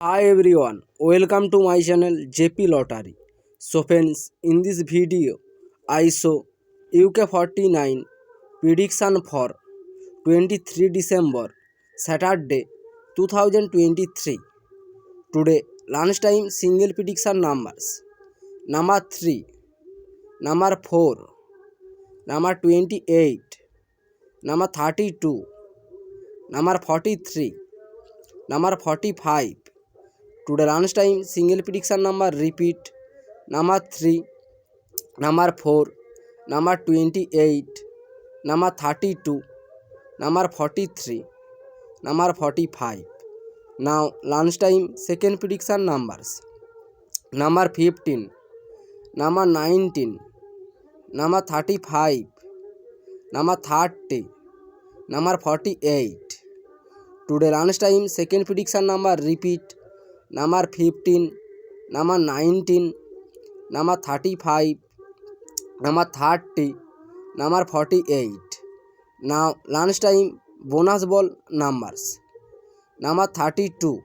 Hi everyone, welcome to my channel JP Lottery. So friends, in this video, I show UK49 prediction for 23 December, Saturday 2023. Today, lunchtime single prediction numbers. Number 3, number 4, number 28, number 32, number 43, number 45. Today lunchtime single prediction number repeat number 3, number 4, number 28, number 32, number 43, number 45. Now lunchtime second prediction numbers number 15, number 19, number 35, number 30, number 48. Today lunchtime second prediction number repeat number 15, number 19, number 35, number 30, number 48. Now lunchtime bonus ball numbers number 32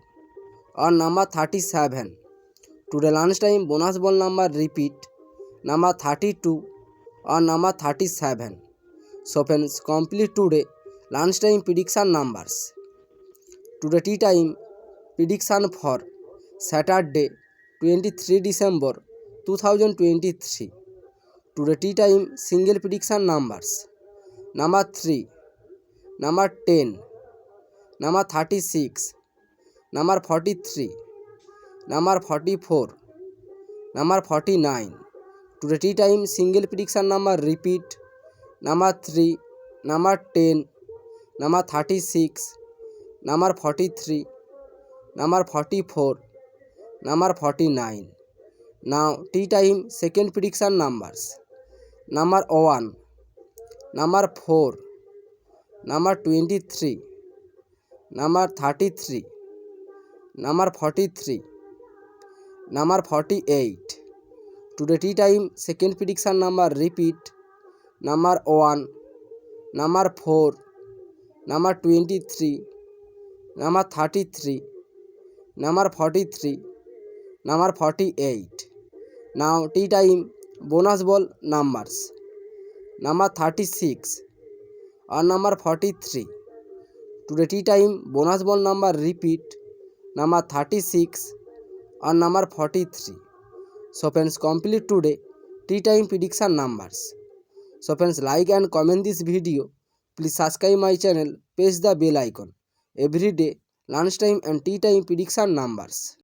or number 37. Today lunchtime bonus ball number repeat number 32 or number 37. So friends, complete today lunchtime prediction numbers. Today tea time prediction for Saturday 23 December 2023. Today tea time single prediction numbers number 3, number 10, number 36, number 43, number 44, number 49. Today tea time single prediction number repeat number 3, number 10, number 36, number 43, number 44, number 49. Now tea time second prediction numbers number 1, number 4, number 23, number 33, number 43, number 48. Today tea time second prediction number repeat number 1, number 4, number 23, number 33, number 43, number 48. Now tea time bonus ball numbers number 36 or number 43. Today tea time bonus ball number repeat number 36 or number 43. So friends, complete today tea time prediction numbers. So friends, like and comment this video. Please subscribe my channel, press the bell icon. Every day lunchtime and tea time prediction numbers.